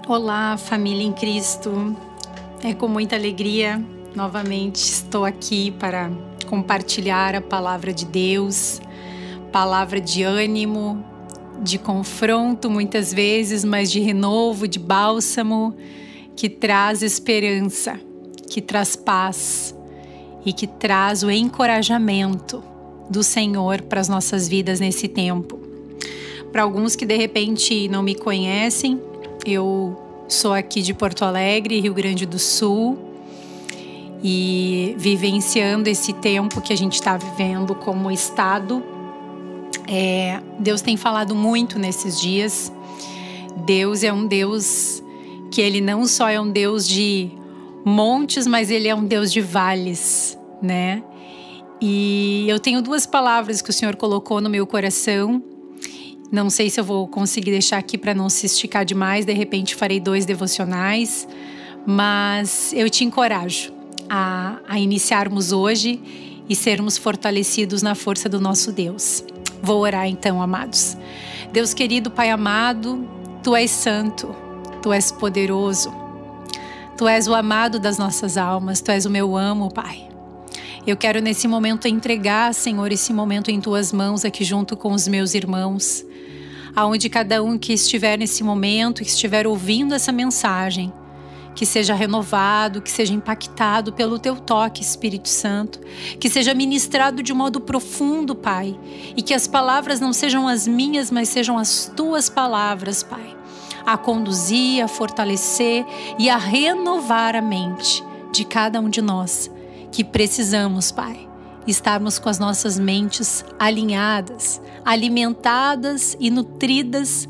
Olá, família em Cristo. É com muita alegria, novamente estou aqui para compartilhar a palavra de Deus, palavra de ânimo, de confronto muitas vezes, mas de renovo, de bálsamo, que traz esperança, que traz paz e que traz o encorajamento do Senhor para as nossas vidas nesse tempo. Para alguns que de repente não me conhecem, eu sou aqui de Porto Alegre, Rio Grande do Sul, e vivenciando esse tempo que a gente está vivendo como estado. Deus tem falado muito nesses dias. Deus é um Deus que Ele não só é um Deus de montes, mas Ele é um Deus de vales, né? E eu tenho duas palavras que o Senhor colocou no meu coração. Não sei se eu vou conseguir deixar aqui para não se esticar demais. De repente farei 2 devocionais. Mas eu te encorajo a iniciarmos hoje e sermos fortalecidos na força do nosso Deus. Vou orar então, amados. Deus querido, Pai amado, Tu és santo, Tu és poderoso. Tu és o amado das nossas almas, Tu és o meu amo, Pai. Eu quero nesse momento entregar, Senhor, esse momento em Tuas mãos aqui junto com os meus irmãos. Aonde cada um que estiver nesse momento, que estiver ouvindo essa mensagem, que seja renovado, que seja impactado pelo Teu toque, Espírito Santo, que seja ministrado de modo profundo, Pai, e que as palavras não sejam as minhas, mas sejam as Tuas palavras, Pai, a conduzir, a fortalecer e a renovar a mente de cada um de nós, que precisamos, Pai, estarmos com as nossas mentes alinhadas, alimentadas e nutridas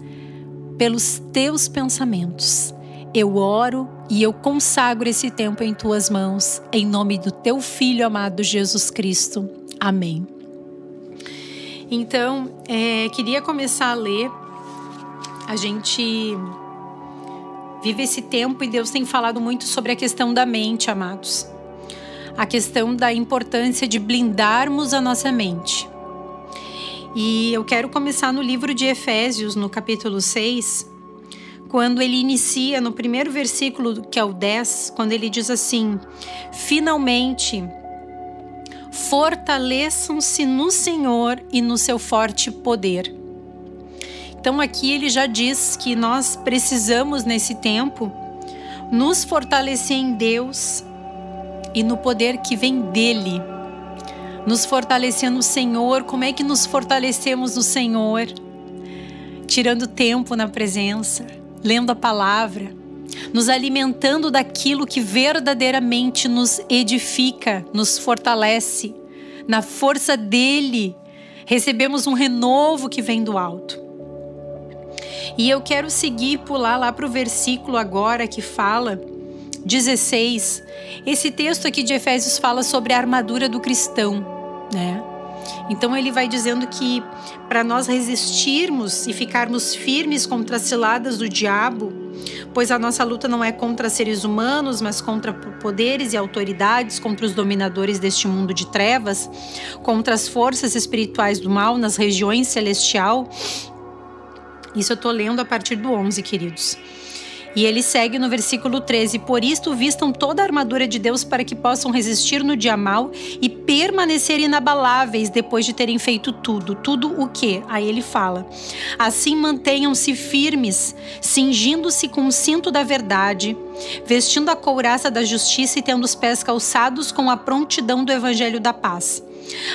pelos Teus pensamentos. Eu oro e eu consagro esse tempo em Tuas mãos, em nome do Teu Filho amado Jesus Cristo. Amém. Então, queria começar a ler. A gente vive esse tempo e Deus tem falado muito sobre a questão da mente, amados. A questão da importância de blindarmos a nossa mente. E eu quero começar no livro de Efésios, no capítulo 6, quando ele inicia no primeiro versículo, que é o 10, quando ele diz assim: finalmente, fortaleçam-se no Senhor e no seu forte poder. Então aqui ele já diz que nós precisamos nesse tempo nos fortalecer em Deus e no poder que vem dele. Nos fortalecer no Senhor. Como é que nos fortalecemos no Senhor? Tirando tempo na presença, lendo a palavra, nos alimentando daquilo que verdadeiramente nos edifica, nos fortalece. Na força dele, recebemos um renovo que vem do alto. E eu quero seguir, pular lá para o versículo agora que fala 16. Esse texto aqui de Efésios fala sobre a armadura do cristão, né? Então ele vai dizendo que para nós resistirmos e ficarmos firmes contra as ciladas do diabo, pois a nossa luta não é contra seres humanos, mas contra poderes e autoridades, contra os dominadores deste mundo de trevas, contra as forças espirituais do mal nas regiões celestial. Isso eu estou lendo a partir do 11, queridos. E ele segue no versículo 13: por isto vistam toda a armadura de Deus para que possam resistir no dia mau e permanecer inabaláveis depois de terem feito tudo. Tudo o quê? Aí ele fala: assim mantenham-se firmes, cingindo-se com o cinto da verdade, vestindo a couraça da justiça e tendo os pés calçados com a prontidão do evangelho da paz.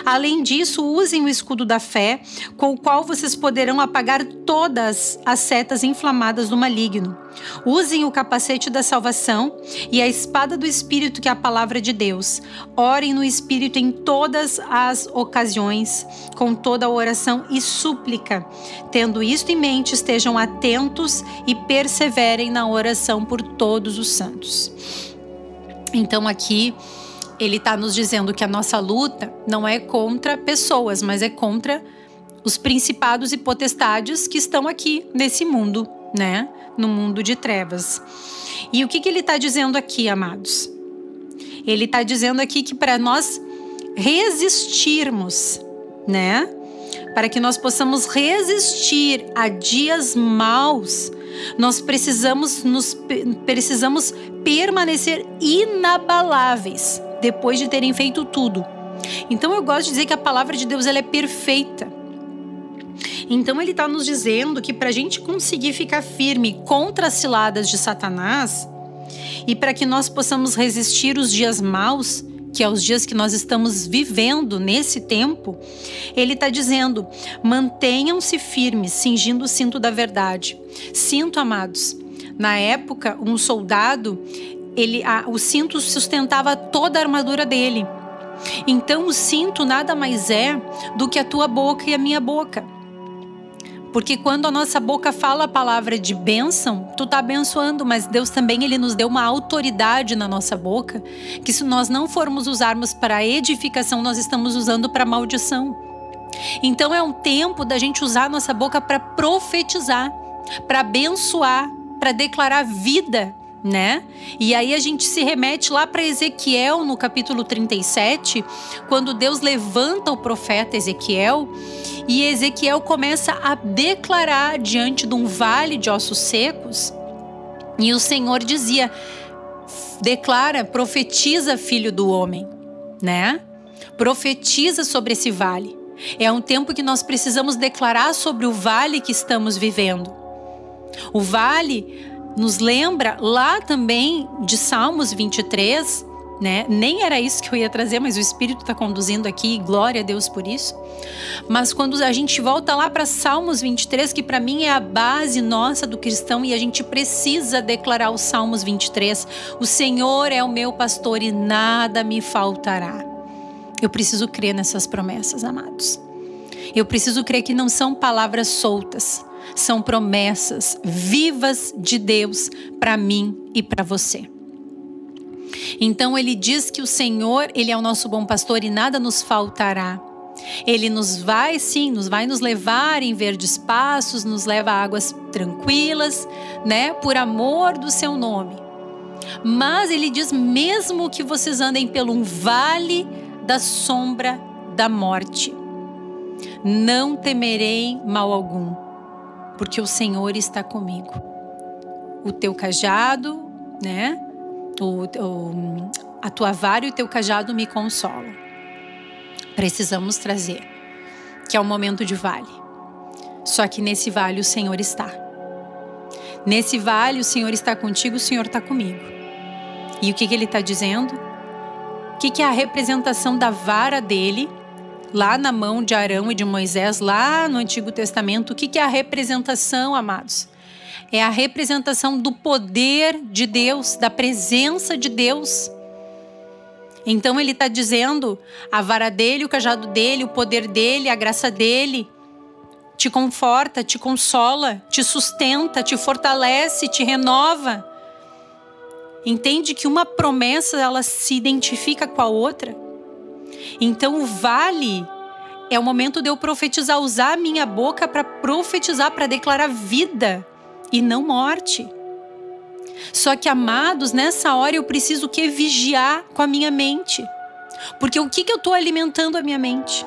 Além disso, usem o escudo da fé, com o qual vocês poderão apagar todas as setas inflamadas do maligno. Usem o capacete da salvação e a espada do Espírito, que é a palavra de Deus. Orem no Espírito em todas as ocasiões, com toda a oração e súplica. Tendo isto em mente, estejam atentos e perseverem na oração por todos os santos. Então aqui ele está nos dizendo que a nossa luta não é contra pessoas, mas é contra os principados e potestades que estão aqui nesse mundo, né? No mundo de trevas. E o que ele está dizendo aqui, amados? Ele está dizendo aqui que para nós resistirmos, né? para que nós possamos resistir a dias maus, nós precisamos permanecer inabaláveis depois de terem feito tudo. Então eu gosto de dizer que a palavra de Deus ela é perfeita. Então ele está nos dizendo que para a gente conseguir ficar firme contra as ciladas de Satanás e para que nós possamos resistir os dias maus, que é os dias que nós estamos vivendo nesse tempo, ele está dizendo: mantenham-se firmes, cingindo o cinto da verdade. Cinto, amados, na época, um soldado, o cinto sustentava toda a armadura dele. Então o cinto nada mais é do que a tua boca e a minha boca. Porque quando a nossa boca fala a palavra de bênção, tu tá abençoando, mas Deus também ele nos deu uma autoridade na nossa boca, que se nós não formos usarmos para edificação, nós estamos usando para maldição. Então é um tempo da gente usar a nossa boca para profetizar, para abençoar, para declarar vida, né? E aí a gente se remete lá para Ezequiel, no capítulo 37, quando Deus levanta o profeta Ezequiel, e Ezequiel começa a declarar diante de um vale de ossos secos, e o Senhor dizia: declara, profetiza, filho do homem, né? Profetiza sobre esse vale. É um tempo que nós precisamos declarar sobre o vale que estamos vivendo. O vale nos lembra lá também de Salmos 23, né? Nem era isso que eu ia trazer, mas o Espírito está conduzindo aqui, glória a Deus por isso. Mas quando a gente volta lá para Salmos 23, que para mim é a base nossa do cristão, e a gente precisa declarar os Salmos 23, o Senhor é o meu pastor e nada me faltará. Eu preciso crer nessas promessas, amados. Eu preciso crer que não são palavras soltas, são promessas vivas de Deus para mim e para você. Então ele diz que o Senhor, ele é o nosso bom pastor e nada nos faltará. Ele nos vai nos levar em verdes passos, nos leva a águas tranquilas, né? Por amor do seu nome. Mas ele diz: mesmo que vocês andem pelo um vale da sombra da morte, não temerei mal algum, porque o Senhor está comigo. O teu cajado, né? A tua vara e o teu cajado me consolam. Precisamos trazer que é um momento de vale. Só que nesse vale o Senhor está. Nesse vale o Senhor está contigo, o Senhor está comigo. E o que ele está dizendo? O que é a representação da vara dele lá na mão de Arão e de Moisés, lá no Antigo Testamento? O que é a representação, amados? É a representação do poder de Deus, da presença de Deus. Então ele está dizendo: a vara dele, o cajado dele, o poder dele, a graça dele te conforta, te consola, te sustenta, te fortalece, te renova. Entende que uma promessa ela se identifica com a outra? Então o vale é o momento de eu profetizar, usar a minha boca para profetizar, para declarar vida e não morte. Só que, amados, nessa hora eu preciso vigiar com a minha mente. Porque o que eu estou alimentando a minha mente?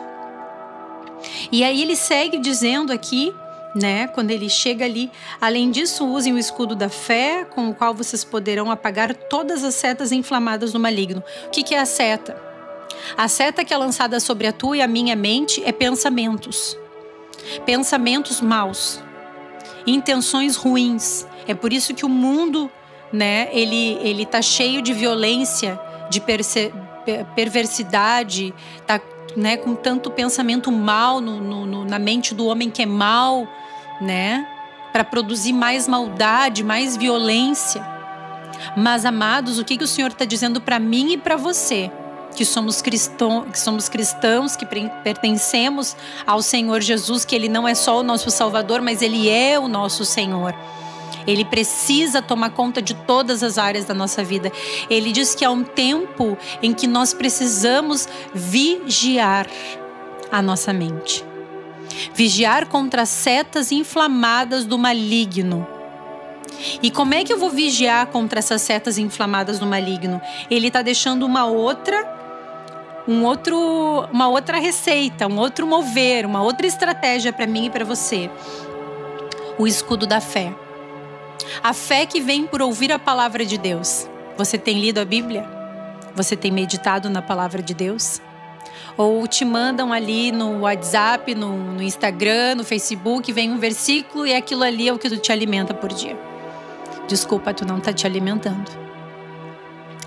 E aí ele segue dizendo aqui, né, quando ele chega ali: além disso, usem o escudo da fé, com o qual vocês poderão apagar todas as setas inflamadas do maligno. O que é a seta? A seta que é lançada sobre a tua e a minha mente é pensamentos. Pensamentos maus. Intenções ruins. É por isso que o mundo, né, ele tá cheio de violência, de perversidade, tá, né, com tanto pensamento mal na mente do homem que é mal, né, para produzir mais maldade, mais violência. Mas, amados, o que o Senhor está dizendo para mim e para você? Que somos cristãos, que pertencemos ao Senhor Jesus, que Ele não é só o nosso Salvador, mas Ele é o nosso Senhor. Ele precisa tomar conta de todas as áreas da nossa vida. Ele diz que há um tempo em que nós precisamos vigiar a nossa mente. Vigiar contra as setas inflamadas do maligno. E como é que eu vou vigiar contra essas setas inflamadas do maligno? Ele está deixando uma outra uma outra receita, um outro mover, uma outra estratégia para mim e para você. O escudo da fé. A fé que vem por ouvir a palavra de Deus. Você tem lido a Bíblia? Você tem meditado na palavra de Deus? Ou te mandam ali no WhatsApp, no Instagram, no Facebook, vem um versículo e aquilo ali é o que tu te alimenta por dia. Desculpa, tu não tá te alimentando.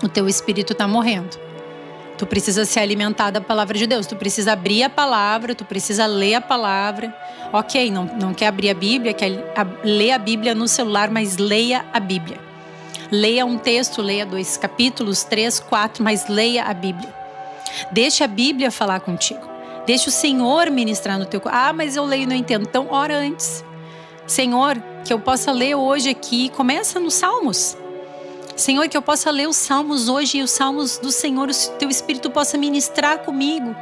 O teu espírito tá morrendo. Tu precisa se alimentar da palavra de Deus. Tu precisa abrir a palavra, tu precisa ler a palavra. Ok, não quer abrir a Bíblia, quer ler a Bíblia no celular, mas leia a Bíblia. Leia um texto, leia 2 capítulos, 3, 4, mas leia a Bíblia. Deixa a Bíblia falar contigo. Deixa o Senhor ministrar no teu coração. Ah, mas eu leio e não entendo. Então, ora antes. Senhor, que eu possa ler hoje aqui. Começa nos Salmos. Senhor, que eu possa ler os Salmos hoje e os Salmos do Senhor, o teu Espírito possa ministrar comigo.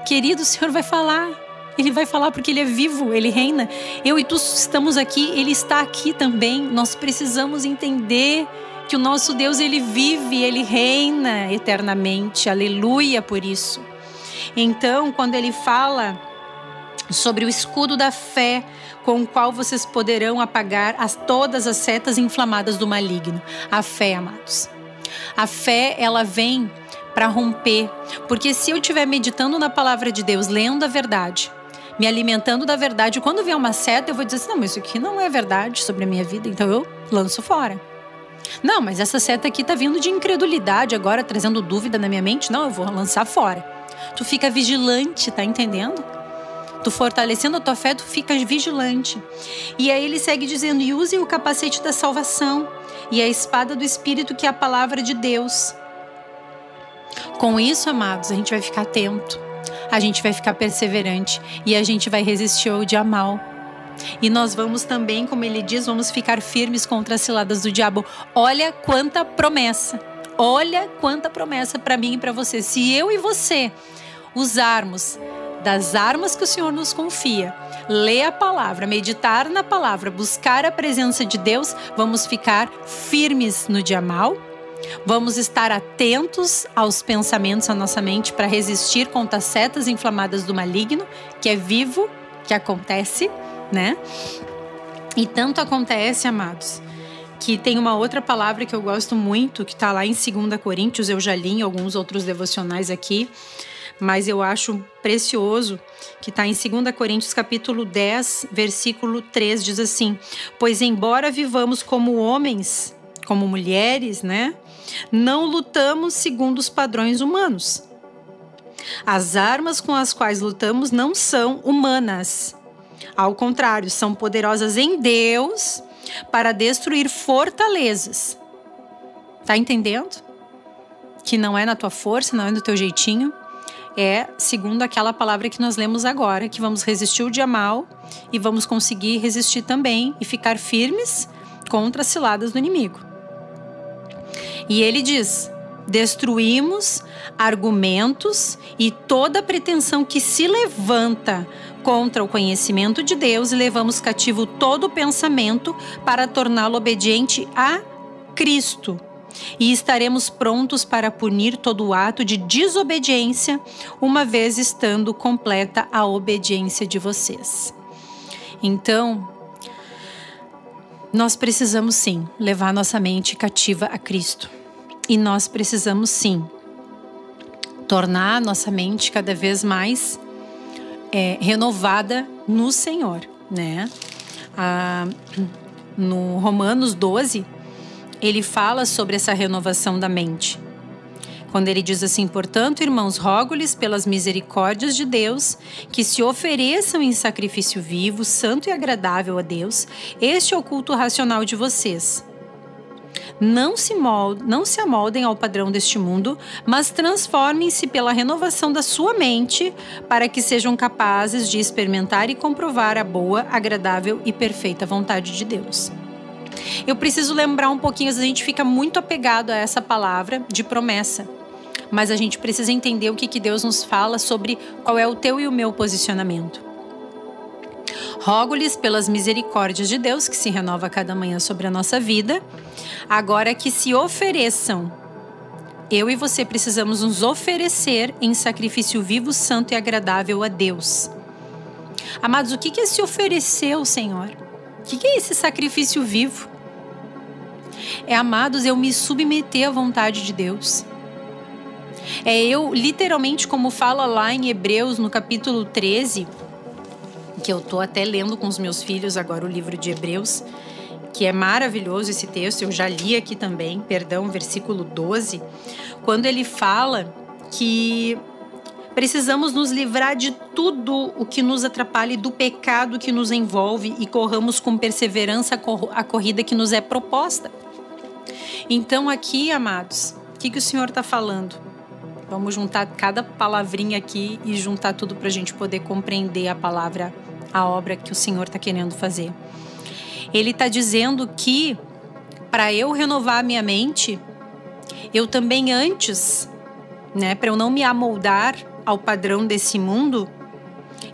Querido, o Senhor vai falar. Ele vai falar porque Ele é vivo, Ele reina. Eu e tu estamos aqui, Ele está aqui também. Nós precisamos entender que o nosso Deus, Ele vive, Ele reina eternamente. Aleluia por isso. Então, quando Ele fala sobre o escudo da fé, com o qual vocês poderão apagar todas as setas inflamadas do maligno. A fé, amados. A fé, ela vem para romper. Porque se eu estiver meditando na palavra de Deus, lendo a verdade, me alimentando da verdade, quando vier uma seta, eu vou dizer assim, não, mas isso aqui não é verdade sobre a minha vida, então eu lanço fora. Não, mas essa seta aqui tá vindo de incredulidade agora, trazendo dúvida na minha mente. Não, eu vou lançar fora. Tu fica vigilante, tá entendendo? Tu fortalecendo a tua fé, tu fica vigilante. E aí ele segue dizendo, e use o capacete da salvação e a espada do Espírito, que é a palavra de Deus. Com isso, amados, a gente vai ficar atento, a gente vai ficar perseverante e a gente vai resistir ao dia mal. E nós vamos também, como ele diz, vamos ficar firmes contra as ciladas do diabo. Olha quanta promessa. Olha quanta promessa para mim e para você. Se eu e você usarmos das armas que o Senhor nos confia, ler a palavra, meditar na palavra, buscar a presença de Deus, vamos ficar firmes no dia mal. Vamos estar atentos aos pensamentos da nossa mente para resistir contra as setas inflamadas do maligno, que é vivo, que acontece, né? E tanto acontece, amados, que tem uma outra palavra que eu gosto muito, que está lá em 2 Coríntios, eu já li em alguns outros devocionais aqui, mas eu acho precioso, que está em 2 Coríntios capítulo 10, versículo 3, diz assim, pois embora vivamos como homens, como mulheres, né? Não lutamos segundo os padrões humanos. As armas com as quais lutamos não são humanas. Ao contrário, são poderosas em Deus para destruir fortalezas. Tá entendendo? Que não é na tua força, não é no teu jeitinho. É segundo aquela palavra que nós lemos agora, que vamos resistir o dia mal e vamos conseguir resistir também e ficar firmes contra as ciladas do inimigo. E ele diz, destruímos argumentos e toda pretensão que se levanta contra o conhecimento de Deus e levamos cativo todo pensamento para torná-lo obediente a Cristo. E estaremos prontos para punir todo ato de desobediência, uma vez estando completa a obediência de vocês. Então, nós precisamos sim levar nossa mente cativa a Cristo. E nós precisamos sim tornar nossa mente cada vez mais renovada no Senhor, né? No Romanos 12, ele fala sobre essa renovação da mente. Quando ele diz assim, portanto, irmãos, rogo-lhes pelas misericórdias de Deus, que se ofereçam em sacrifício vivo, santo e agradável a Deus, este é o culto racional de vocês. Não se amoldem ao padrão deste mundo, mas transformem-se pela renovação da sua mente, para que sejam capazes de experimentar e comprovar a boa, agradável e perfeita vontade de Deus. Eu preciso lembrar um pouquinho, a gente fica muito apegado a essa palavra de promessa, mas a gente precisa entender o que Deus nos fala sobre qual é o teu e o meu posicionamento. Rogo-lhes pelas misericórdias de Deus, que se renova cada manhã sobre a nossa vida, agora que se ofereçam eu e você precisamos nos oferecer em sacrifício vivo, santo e agradável a Deus. Amados, o que é se oferecer ao Senhor? O que é esse sacrifício vivo? Amados, eu me submeter à vontade de Deus. Eu, literalmente, como fala lá em Hebreus, no capítulo 13, que eu tô até lendo com os meus filhos agora o livro de Hebreus, que é maravilhoso esse texto, eu já li aqui também, versículo 12, quando ele fala que precisamos nos livrar de tudo o que nos atrapalha e do pecado que nos envolve e corramos com perseverança a corrida que nos é proposta. Então aqui, amados, o que o Senhor está falando? Vamos juntar cada palavrinha aqui e juntar tudo para a gente poder compreender a palavra, a obra que o Senhor está querendo fazer. Ele está dizendo que para eu renovar a minha mente, eu também antes, para eu não me amoldar ao padrão desse mundo,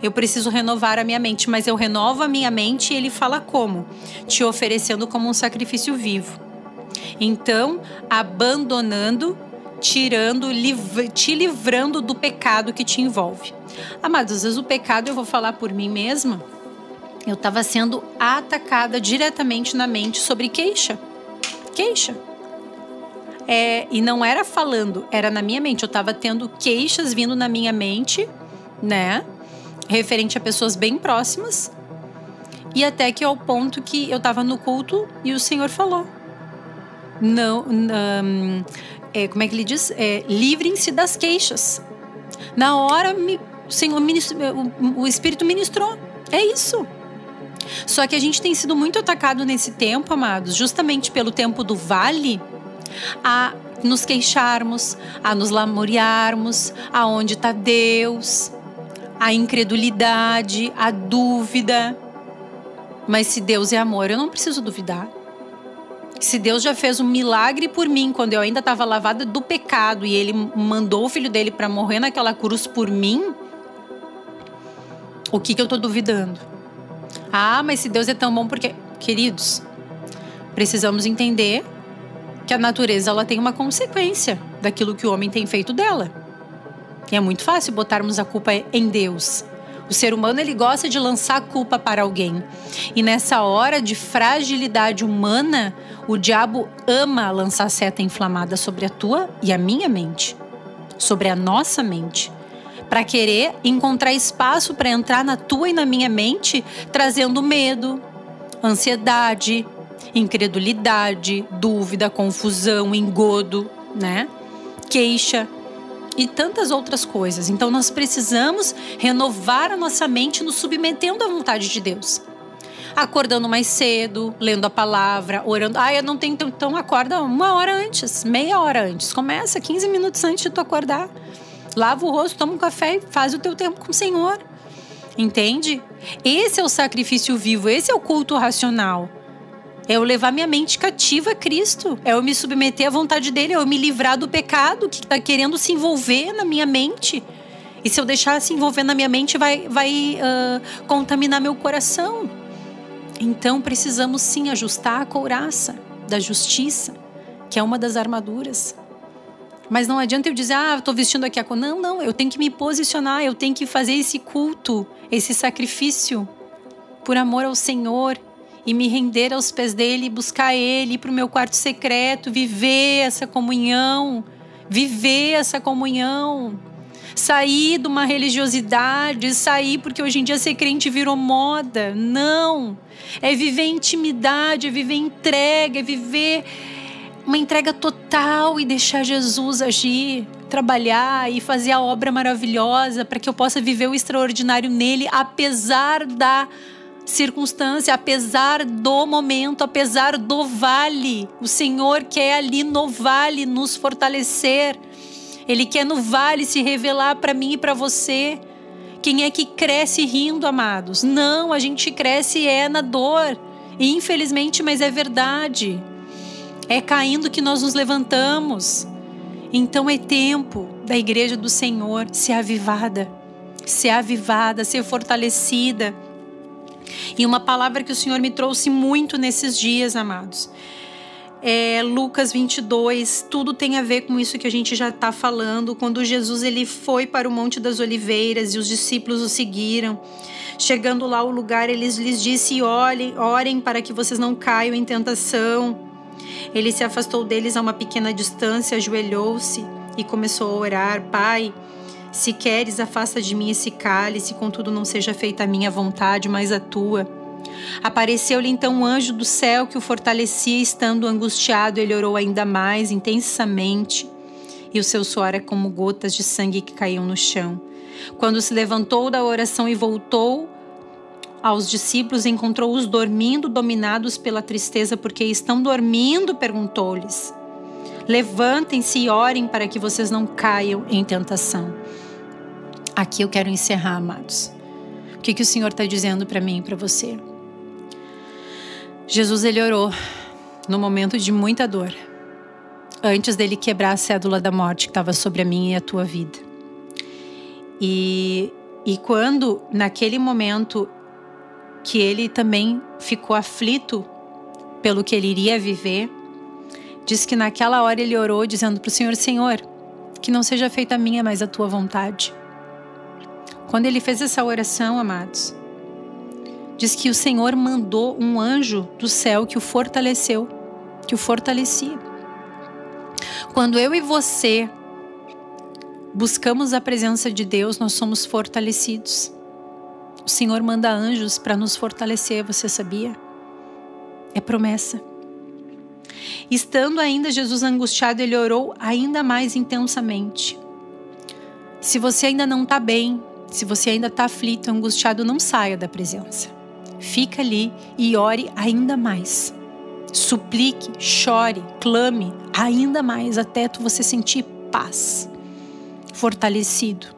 eu preciso renovar a minha mente. Mas eu renovo a minha mente e ele fala como? Te oferecendo como um sacrifício vivo. Então, abandonando, tirando, te livrando do pecado que te envolve. Amados, às vezes o pecado, eu vou falar por mim mesma, eu estava sendo atacada diretamente na mente sobre queixa. E não era falando, era na minha mente. Eu estava tendo queixas vindo na minha mente, referente a pessoas bem próximas. E até que ao ponto que eu estava no culto e o Senhor falou. Como é que ele diz? Livrem-se das queixas. Na hora, o Senhor o Espírito ministrou. É isso. Só que a gente tem sido muito atacado nesse tempo, amados, justamente pelo tempo do vale, a nos queixarmos, a nos lamuriarmos, aonde está Deus, a incredulidade, a dúvida. Mas se Deus é amor, eu não preciso duvidar. Se Deus já fez um milagre por mim, quando eu ainda estava lavada do pecado e Ele mandou o Filho dele para morrer naquela cruz por mim, o que eu estou duvidando? Mas se Deus é tão bom, porque... Queridos, precisamos entender que a natureza ela tem uma consequência daquilo que o homem tem feito dela. E é muito fácil botarmos a culpa em Deus. O ser humano ele gosta de lançar a culpa para alguém. E nessa hora de fragilidade humana, o diabo ama lançar seta inflamada sobre a tua e a minha mente. Sobre a nossa mente. Para querer encontrar espaço para entrar na tua e na minha mente, trazendo medo, ansiedade, incredulidade, dúvida, confusão, engodo, queixa e tantas outras coisas. Então nós precisamos renovar a nossa mente nos submetendo à vontade de Deus. Acordando mais cedo, lendo a palavra, orando. Eu não tenho, então acorda 1 hora antes, meia hora antes. Começa 15 minutos antes de tu acordar. Lava o rosto, toma um café e faz o teu tempo com o Senhor. Entende? Esse é o sacrifício vivo, esse é o culto racional. É eu levar minha mente cativa a Cristo. É eu me submeter à vontade dele, é eu me livrar do pecado que está querendo se envolver na minha mente. E se eu deixar se envolver na minha mente, vai contaminar meu coração. Então precisamos sim ajustar a couraça da justiça, que é uma das armaduras. Mas não adianta eu dizer, estou vestindo aqui a couraça. Não, eu tenho que me posicionar, eu tenho que fazer esse culto, esse sacrifício por amor ao Senhor e me render aos pés dele, buscar ele, ir para o meu quarto secreto, viver essa comunhão, sair de uma religiosidade, sair porque hoje em dia ser crente virou moda. Não, é viver intimidade, é viver entrega, é viver uma entrega total e deixar Jesus agir, trabalhar e fazer a obra maravilhosa para que eu possa viver o extraordinário nele, apesar da circunstância, apesar do momento, apesar do vale. O Senhor quer ali no vale nos fortalecer. Ele quer no vale se revelar para mim e para você. Quem é que cresce rindo, amados? Não, a gente cresce na dor. E infelizmente, mas é verdade. É caindo que nós nos levantamos. Então é tempo da igreja do Senhor ser avivada, ser fortalecida. E uma palavra que o Senhor me trouxe muito nesses dias, amados. Lucas 22, tudo tem a ver com isso que a gente já está falando. Quando Jesus ele foi para o Monte das Oliveiras e os discípulos o seguiram, chegando lá ao lugar, ele lhes disse: orem para que vocês não caiam em tentação. Ele se afastou deles a uma pequena distância, ajoelhou-se e começou a orar: Pai, se queres, afasta de mim esse cálice, contudo não seja feita a minha vontade, mas a tua. Apareceu-lhe então um anjo do céu que o fortalecia. Estando angustiado, ele orou ainda mais intensamente, e o seu suor era como gotas de sangue que caíam no chão. Quando se levantou da oração e voltou aos discípulos, encontrou-os dormindo, dominados pela tristeza. Porque estão dormindo? Perguntou-lhes. Levantem-se e orem para que vocês não caiam em tentação. Aqui eu quero encerrar, amados. O que o Senhor está dizendo para mim e para você? Jesus, ele orou no momento de muita dor, antes dele quebrar a cédula da morte que estava sobre a minha e a tua vida. E quando, naquele momento que ele também ficou aflito pelo que ele iria viver, diz que naquela hora ele orou dizendo para o Senhor: Senhor, que não seja feita a minha, mas a tua vontade. Quando ele fez essa oração, amados, diz que o Senhor mandou um anjo do céu que o fortaleceu, que o fortalecia. Quando eu e você buscamos a presença de Deus, nós somos fortalecidos. O Senhor manda anjos para nos fortalecer, você sabia? É promessa. Estando ainda Jesus angustiado, ele orou ainda mais intensamente. Se você ainda não está bem, se você ainda está aflito, angustiado, não saia da presença. Fica ali e ore ainda mais. Suplique, chore, clame ainda mais, até você sentir paz, fortalecido.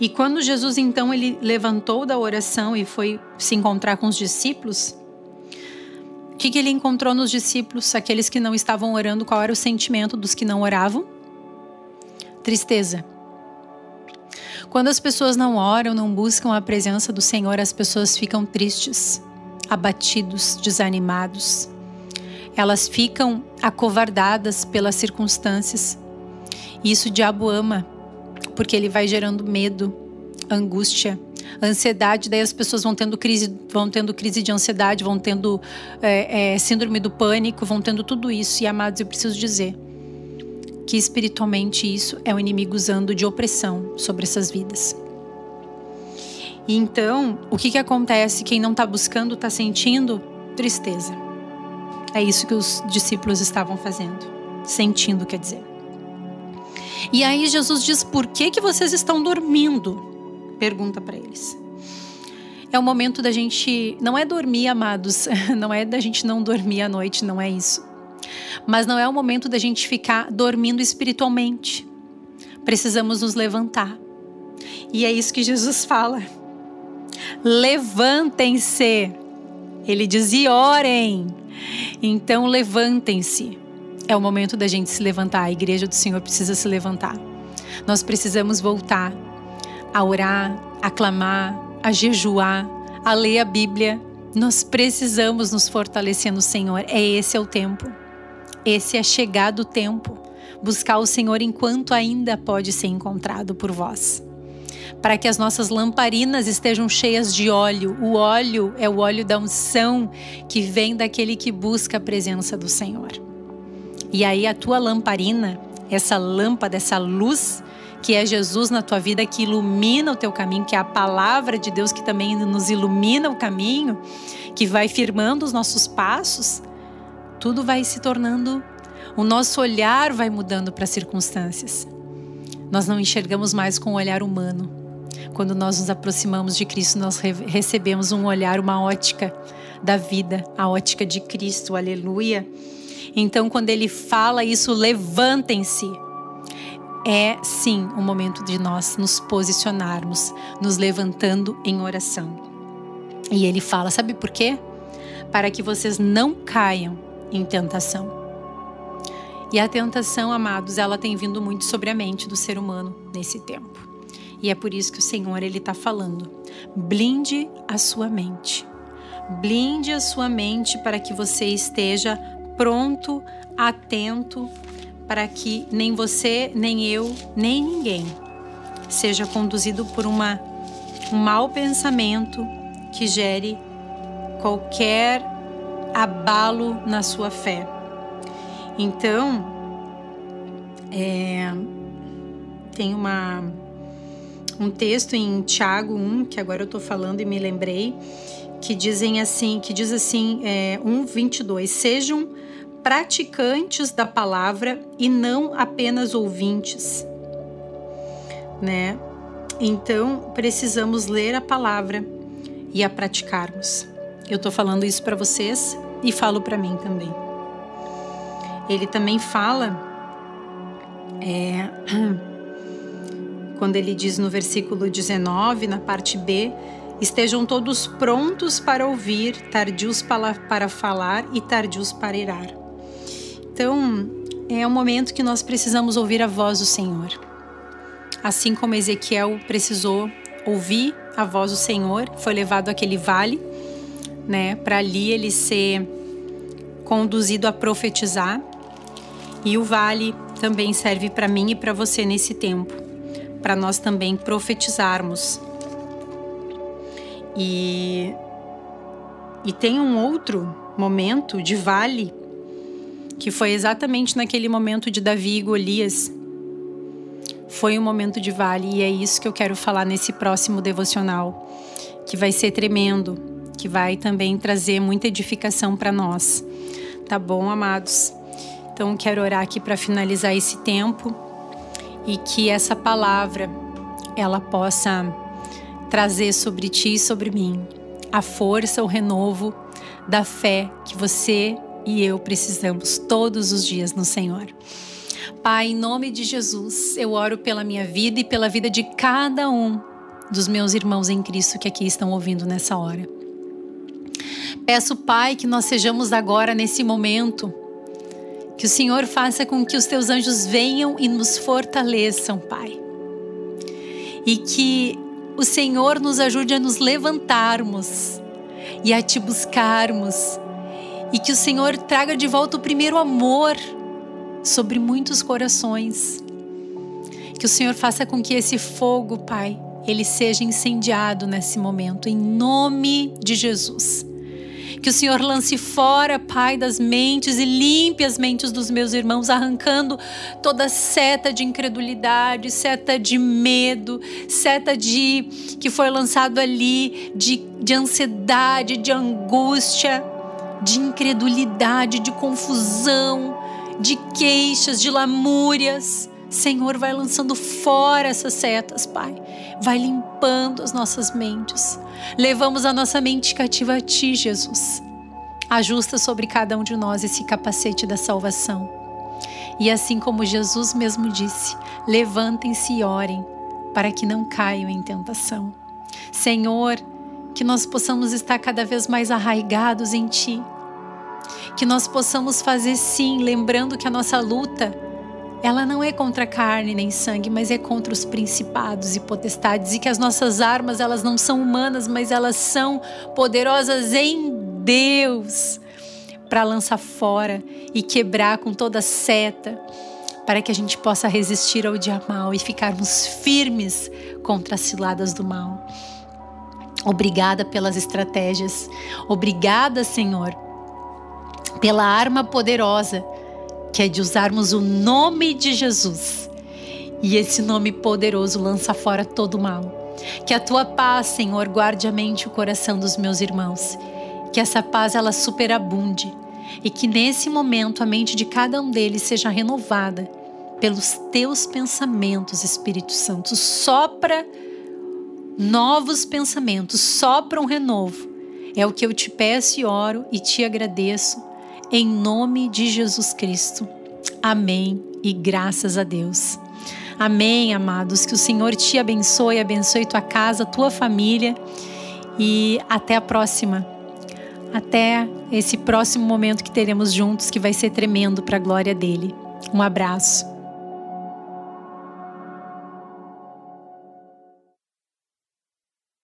E quando Jesus então ele levantou da oração e foi se encontrar com os discípulos, o que ele encontrou nos discípulos? Aqueles que não estavam orando, qual era o sentimento dos que não oravam? Tristeza. Quando as pessoas não oram, não buscam a presença do Senhor, as pessoas ficam tristes, abatidos, desanimados. Elas ficam acovardadas pelas circunstâncias. E isso o diabo ama, porque ele vai gerando medo, angústia, ansiedade. Daí as pessoas vão tendo crise de ansiedade, vão tendo síndrome do pânico, vão tendo tudo isso. E amados, eu preciso dizer que espiritualmente isso é o inimigo usando de opressão sobre essas vidas. E então, o que acontece? Quem não está buscando está sentindo tristeza. É isso que os discípulos estavam fazendo. Sentindo, quer dizer. E aí Jesus diz: por que vocês estão dormindo? Pergunta para eles. É o momento da gente, não é dormir, amados, não é da gente não dormir à noite, não é isso. Mas não é o momento da gente ficar dormindo espiritualmente. Precisamos nos levantar. E é isso que Jesus fala. Levantem-se. Ele diz: e orem. Então levantem-se. É o momento da gente se levantar. A igreja do Senhor precisa se levantar. Nós precisamos voltar a orar, a clamar, a jejuar, a ler a Bíblia. Nós precisamos nos fortalecer no Senhor. Esse é o tempo. Esse é chegado o tempo. Buscar o Senhor enquanto ainda pode ser encontrado por vós. Para que as nossas lamparinas estejam cheias de óleo. O óleo é o óleo da unção que vem daquele que busca a presença do Senhor. E aí a tua lamparina, essa lâmpada, essa luz que é Jesus na tua vida, que ilumina o teu caminho, que é a palavra de Deus que também nos ilumina o caminho, que vai firmando os nossos passos, tudo vai se tornando, o nosso olhar vai mudando para as circunstâncias. Nós não enxergamos mais com o olhar humano. Quando nós nos aproximamos de Cristo, nós recebemos um olhar, uma ótica da vida, a ótica de Cristo, aleluia. Então, quando ele fala isso, levantem-se, é sim o momento de nós nos posicionarmos, nos levantando em oração. E ele fala, sabe por quê? Para que vocês não caiam em tentação. E a tentação, amados, ela tem vindo muito sobre a mente do ser humano nesse tempo. E é por isso que o Senhor, ele está falando, blinde a sua mente. blinde a sua mente para que você esteja pronto, atento, para que nem você, nem eu, nem ninguém seja conduzido por um mau pensamento que gere qualquer abalo na sua fé. Então, tem um texto em Tiago 1, que agora eu estou falando e me lembrei, que diz assim, 1:22, sejam praticantes da palavra e não apenas ouvintes, né? Então, precisamos ler a palavra e a praticarmos. Eu estou falando isso para vocês e falo para mim também. Ele também fala, quando ele diz no versículo 19, na parte B, estejam todos prontos para ouvir, tardios para falar e tardios para irar. Então, é um momento que nós precisamos ouvir a voz do Senhor. Assim como Ezequiel precisou ouvir a voz do Senhor, foi levado àquele vale, né, para ali ele ser conduzido a profetizar. E o vale também serve para mim e para você nesse tempo, para nós também profetizarmos. E tem um outro momento de vale, que foi exatamente naquele momento de Davi e Golias. Foi um momento de vale, e é isso que eu quero falar nesse próximo devocional, que vai ser tremendo, que vai também trazer muita edificação para nós. Tá bom, amados? Então, quero orar aqui para finalizar esse tempo e que essa palavra, ela possa trazer sobre ti e sobre mim a força, o renovo da fé que você e eu precisamos todos os dias no Senhor. Pai, em nome de Jesus, eu oro pela minha vida e pela vida de cada um dos meus irmãos em Cristo que aqui estão ouvindo nessa hora. Peço, Pai, que nós sejamos agora, nesse momento, que o Senhor faça com que os teus anjos venham e nos fortaleçam, Pai. E que o Senhor nos ajude a nos levantarmos e a te buscarmos. E que o Senhor traga de volta o primeiro amor sobre muitos corações. Que o Senhor faça com que esse fogo, Pai, ele seja incendiado nesse momento, em nome de Jesus. Que o Senhor lance fora, Pai, das mentes e limpe as mentes dos meus irmãos, arrancando toda seta de incredulidade, seta de medo, seta que foi lançado ali de ansiedade, de angústia, de incredulidade, de confusão, de queixas, de lamúrias. Senhor, vai lançando fora essas setas, Pai. Vai limpando as nossas mentes. Levamos a nossa mente cativa a Ti, Jesus. Ajusta sobre cada um de nós esse capacete da salvação. E assim como Jesus mesmo disse, levantem-se e orem para que não caiam em tentação. Senhor, que nós possamos estar cada vez mais arraigados em Ti. Que nós possamos fazer sim, lembrando que a nossa luta, ela não é contra carne nem sangue, mas é contra os principados e potestades, e que as nossas armas, elas não são humanas, mas elas são poderosas em Deus para lançar fora e quebrar com toda seta, para que a gente possa resistir ao dia mal e ficarmos firmes contra as ciladas do mal. Obrigada pelas estratégias, obrigada, Senhor, pela arma poderosa, que é de usarmos o nome de Jesus. E esse nome poderoso lança fora todo o mal. Que a Tua paz, Senhor, guarde a mente e o coração dos meus irmãos. Que essa paz, ela superabunde. E que nesse momento a mente de cada um deles seja renovada pelos Teus pensamentos, Espírito Santo. Sopra novos pensamentos, sopra um renovo. É o que eu te peço e oro e te agradeço. Em nome de Jesus Cristo. Amém e graças a Deus. Amém, amados. Que o Senhor te abençoe, abençoe tua casa, tua família. E até a próxima. Até esse próximo momento que teremos juntos, que vai ser tremendo para a glória dele. Um abraço.